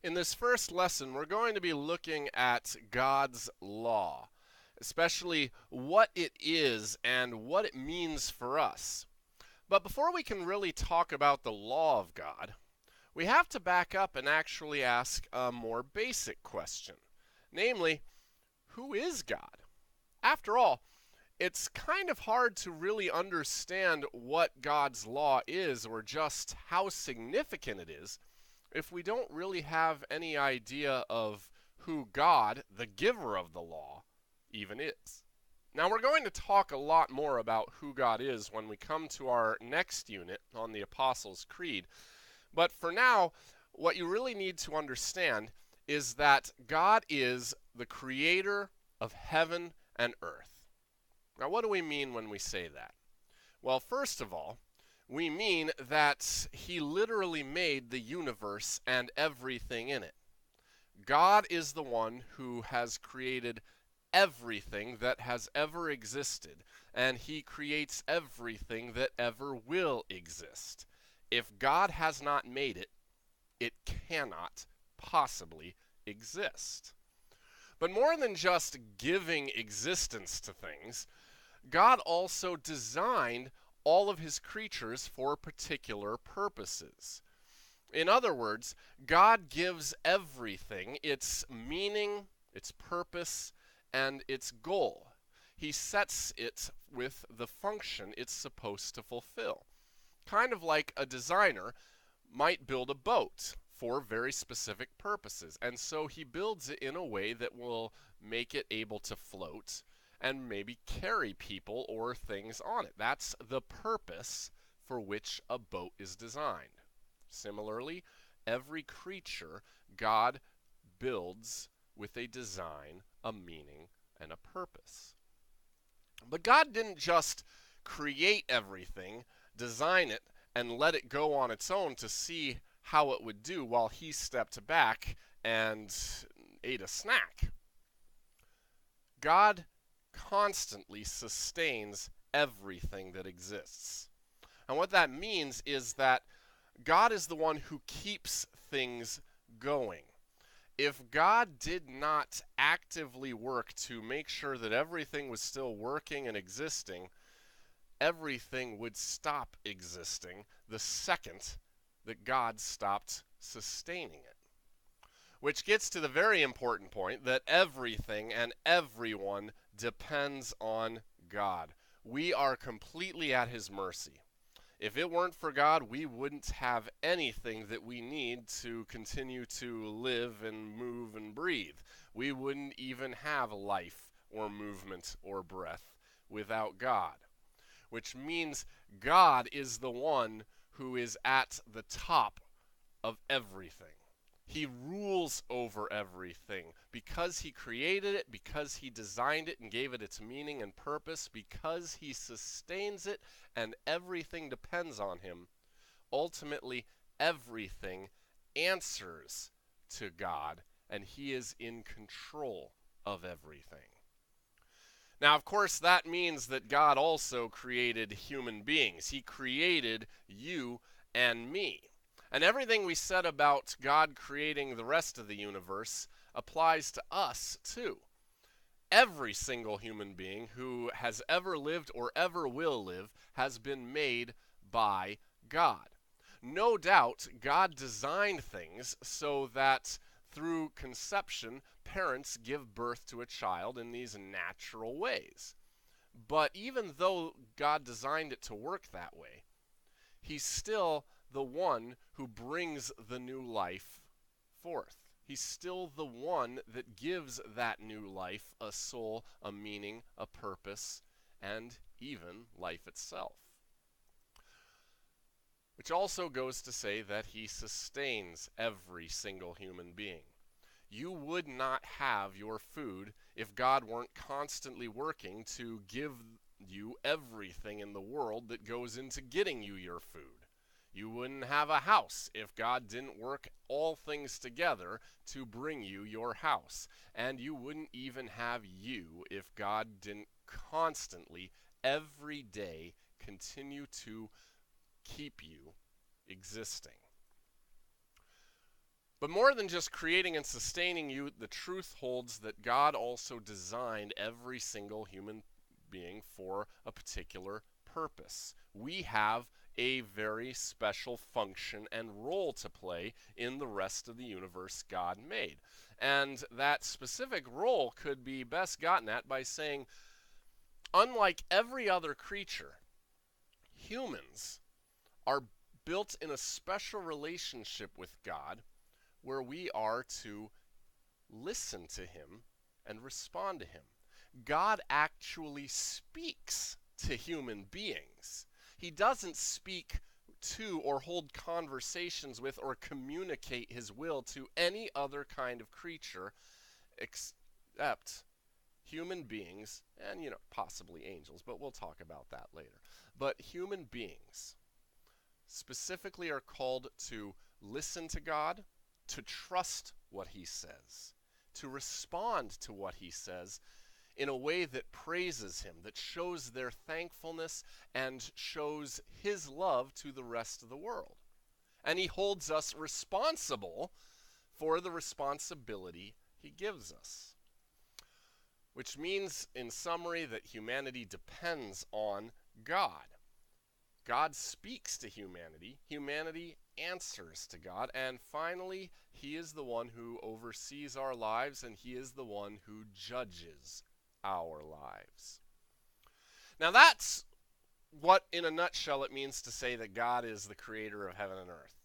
In this first lesson, we're going to be looking at God's law, especially what it is and what it means for us. But before we can really talk about the law of God, we have to back up and actually ask a more basic question. Namely, who is God? After all, it's kind of hard to really understand what God's law is or just how significant it is if we don't really have any idea of who God, the giver of the law, even is. Now, we're going to talk a lot more about who God is when we come to our next unit on the Apostles' Creed. But for now, what you really need to understand is that God is the creator of heaven and earth. Now, what do we mean when we say that? Well, first of all, we mean that he literally made the universe and everything in it. God is the one who has created everything that has ever existed, and he creates everything that ever will exist. If God has not made it, it cannot possibly exist. But more than just giving existence to things, God also designed all of his creatures for particular purposes. In other words, God gives everything its meaning, its purpose, and its goal. He sets it with the function it's supposed to fulfill. Kind of like a designer might build a boat for very specific purposes, and so he builds it in a way that will make it able to float and maybe carry people or things on it. That's the purpose for which a boat is designed. Similarly, every creature God builds with a design, a meaning, and a purpose. But God didn't just create everything, design it, and let it go on its own to see how it would do while he stepped back and ate a snack. God constantly sustains everything that exists. And what that means is that God is the one who keeps things going. If God did not actively work to make sure that everything was still working and existing, everything would stop existing the second that God stopped sustaining it. Which gets to the very important point that everything and everyone depends on God. We are completely at his mercy. If it weren't for God, we wouldn't have anything that we need to continue to live and move and breathe. We wouldn't even have life or movement or breath without God. Which means God is the one who is at the top of everything. He rules over everything because he created it, because he designed it and gave it its meaning and purpose, because he sustains it and everything depends on him. Ultimately, everything answers to God and he is in control of everything. Now, of course, that means that God also created human beings. He created you and me. And everything we said about God creating the rest of the universe applies to us too. Every single human being who has ever lived or ever will live has been made by God. No doubt, God designed things so that through conception, parents give birth to a child in these natural ways. But even though God designed it to work that way, he's still the one who brings the new life forth. He's still the one that gives that new life a soul, a meaning, a purpose, and even life itself. Which also goes to say that he sustains every single human being. You would not have your food if God weren't constantly working to give you everything in the world that goes into getting you your food. You wouldn't have a house if God didn't work all things together to bring you your house. And you wouldn't even have you if God didn't constantly, every day, continue to keep you existing. But more than just creating and sustaining you, the truth holds that God also designed every single human being for a particular purpose. We have a very special function and role to play in the rest of the universe God made. And that specific role could be best gotten at by saying, unlike every other creature, humans are built in a special relationship with God where we are to listen to him and respond to him. God actually speaks to human beings. He doesn't speak to or hold conversations with or communicate his will to any other kind of creature except human beings and, possibly angels, but we'll talk about that later. But human beings specifically are called to listen to God, to trust what he says, to respond to what he says in a way that praises him, that shows their thankfulness and shows his love to the rest of the world. And he holds us responsible for the responsibility he gives us. Which means, in summary, that humanity depends on God. God speaks to humanity. Humanity answers to God. And finally, he is the one who oversees our lives, and he is the one who judges our lives. Now that's what, in a nutshell, it means to say that God is the creator of heaven and earth.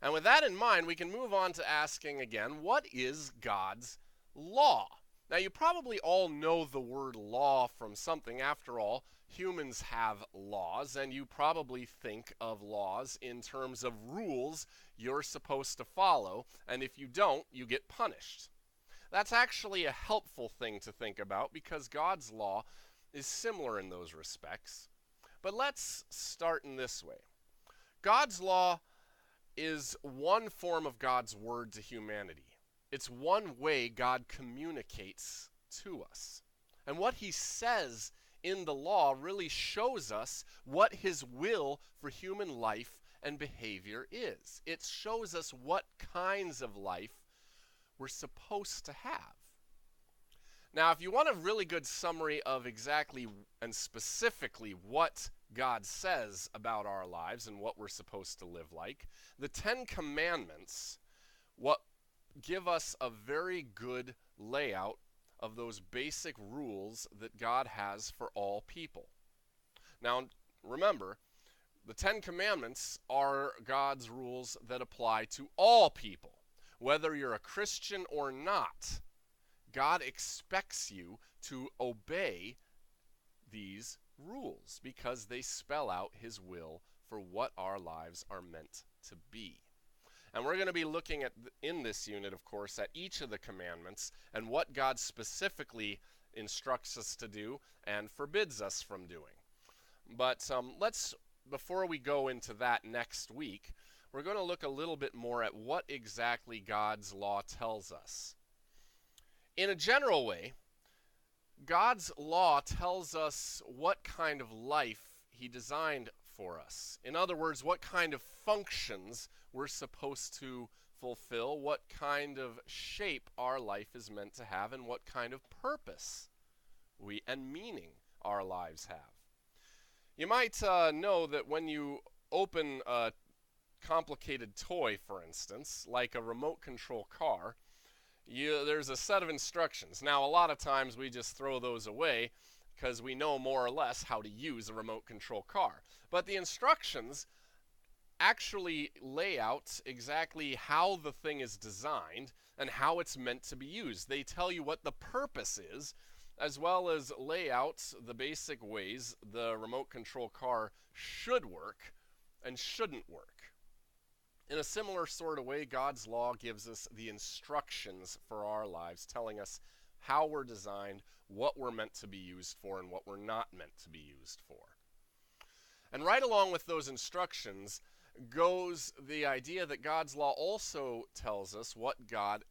And with that in mind, we can move on to asking again, what is God's law? Now, you probably all know the word law from something. After all, humans have laws, and you probably think of laws in terms of rules you're supposed to follow, and if you don't, you get punished. That's actually a helpful thing to think about because God's law is similar in those respects. But let's start in this way. God's law is one form of God's word to humanity. It's one way God communicates to us. And what he says in the law really shows us what his will for human life and behavior is. It shows us what kinds of life we're supposed to have. Now, if you want a really good summary of exactly and specifically what God says about our lives and what we're supposed to live like, the 10 Commandments give us a very good layout of those basic rules that God has for all people. Now, remember, the 10 Commandments are God's rules that apply to all people. Whether you're a Christian or not, God expects you to obey these rules because they spell out his will for what our lives are meant to be. And we're going to be looking at, in this unit, of course, at each of the commandments and what God specifically instructs us to do and forbids us from doing. But before we go into that next week, we're going to look a little bit more at what exactly God's law tells us. In a general way, God's law tells us what kind of life he designed for us. In other words, what kind of functions we're supposed to fulfill, what kind of shape our life is meant to have, and what kind of purpose and meaning our lives have. You might know that when you open a complicated toy, for instance, like a remote control car, there's a set of instructions. Now, a lot of times we just throw those away because we know more or less how to use a remote control car. But the instructions actually lay out exactly how the thing is designed and how it's meant to be used. They tell you what the purpose is, as well as lay out the basic ways the remote control car should work and shouldn't work. In a similar sort of way, God's law gives us the instructions for our lives, telling us how we're designed, what we're meant to be used for, and what we're not meant to be used for. And right along with those instructions goes the idea that God's law also tells us what God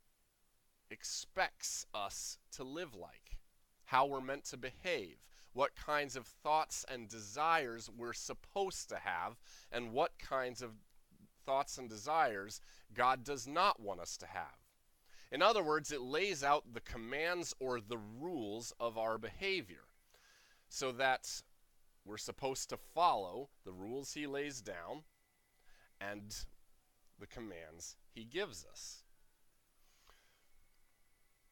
expects us to live like, how we're meant to behave, what kinds of thoughts and desires we're supposed to have, and what kinds of thoughts and desires God does not want us to have. In other words, it lays out the commands or the rules of our behavior so that we're supposed to follow the rules he lays down and the commands he gives us.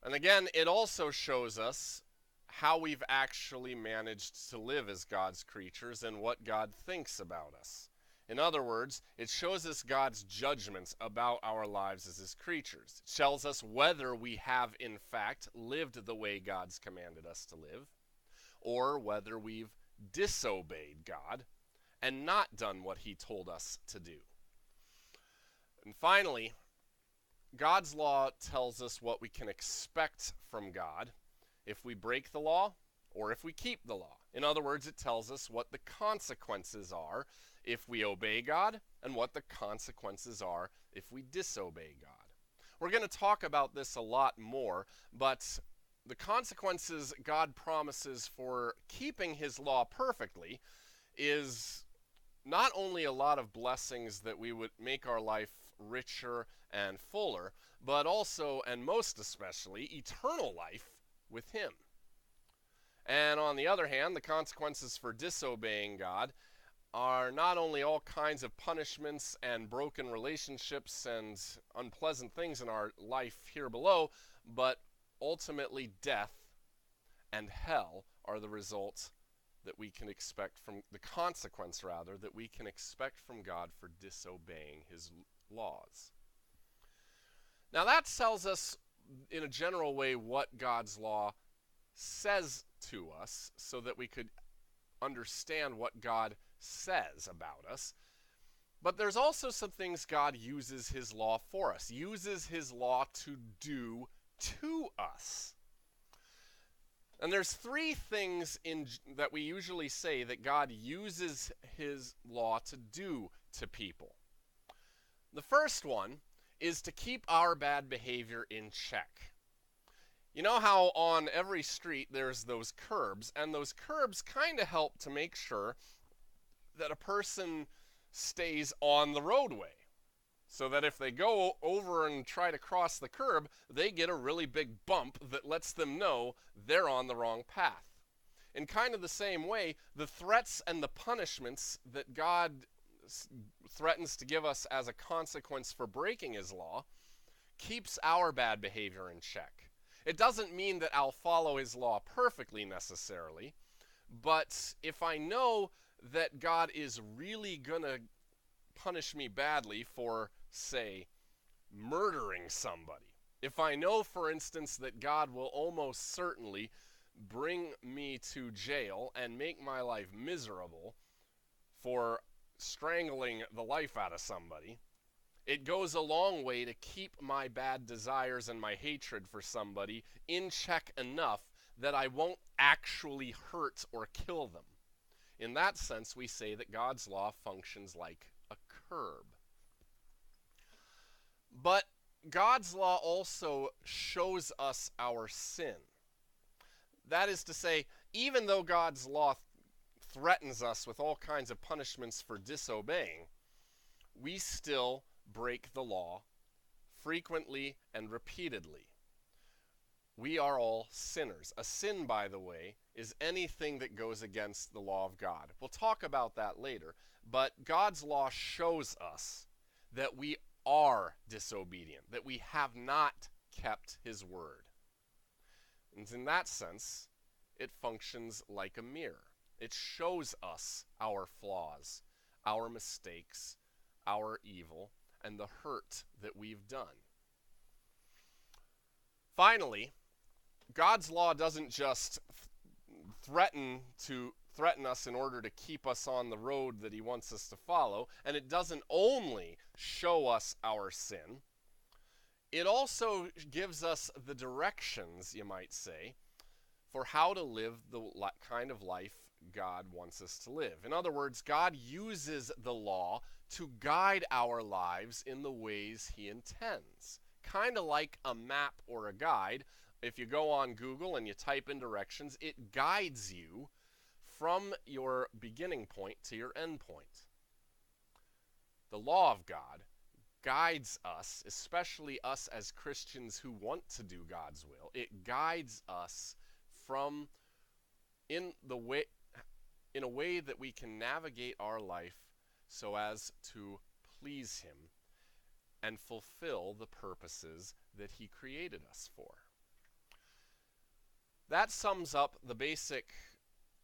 And again, it also shows us how we've actually managed to live as God's creatures and what God thinks about us. In other words, it shows us God's judgments about our lives as his creatures. It tells us whether we have in fact lived the way God's commanded us to live, or whether we've disobeyed God and not done what he told us to do. And finally, God's law tells us what we can expect from God if we break the law or if we keep the law. In other words, it tells us what the consequences are if we obey God and what the consequences are if we disobey God. We're going to talk about this a lot more, but the consequences God promises for keeping his law perfectly is not only a lot of blessings that we would make our life richer and fuller, but also, and most especially, eternal life with him. And on the other hand, the consequences for disobeying God are not only all kinds of punishments and broken relationships and unpleasant things in our life here below, but ultimately death and hell are the result that we can expect from, the consequence rather, that we can expect from God for disobeying his laws. Now that tells us in a general way what God's law says to us so that we could understand what God says about us. But there's also some things God uses his law for us, uses his law to do to us. And there's three things that we usually say that God uses his law to do to people. The first one is to keep our bad behavior in check. You know how on every street there's those curbs, and those curbs kind of help to make sure that a person stays on the roadway, so that if they go over and try to cross the curb, they get a really big bump that lets them know they're on the wrong path. In kind of the same way, the threats and the punishments that God threatens to give us as a consequence for breaking his law keeps our bad behavior in check. It doesn't mean that I'll follow his law perfectly necessarily, but if I know that God is really going to punish me badly for, say, murdering somebody, if I know, for instance, that God will almost certainly bring me to jail and make my life miserable for strangling the life out of somebody, it goes a long way to keep my bad desires and my hatred for somebody in check enough that I won't actually hurt or kill them. In that sense, we say that God's law functions like a curb. But God's law also shows us our sin. That is to say, even though God's law threatens us with all kinds of punishments for disobeying, we still break the law frequently and repeatedly. We are all sinners. A sin, by the way, is anything that goes against the law of God. We'll talk about that later, but God's law shows us that we are disobedient, that we have not kept his word. And in that sense, it functions like a mirror. It shows us our flaws, our mistakes, our evil, and the hurt that we've done. Finally, God's law doesn't just threaten us in order to keep us on the road that he wants us to follow, and it doesn't only show us our sin, it also gives us the directions, you might say, for how to live the kind of life God wants us to live. In other words, God uses the law to guide our lives in the ways he intends. Kind of like a map or a guide. If you go on Google and you type in directions, it guides you from your beginning point to your end point. The law of God guides us, especially us as Christians who want to do God's will. It guides us from in the way in a way that we can navigate our life so as to please him and fulfill the purposes that he created us for. That sums up the basic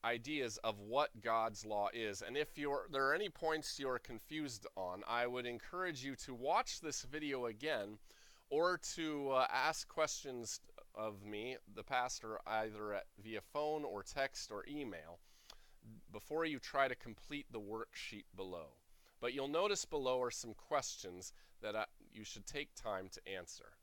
ideas of what God's law is. And if there are any points you're confused on, I would encourage you to watch this video again or to ask questions of me, the pastor, either via phone or text or email before you try to complete the worksheet below. But you'll notice below are some questions that you should take time to answer.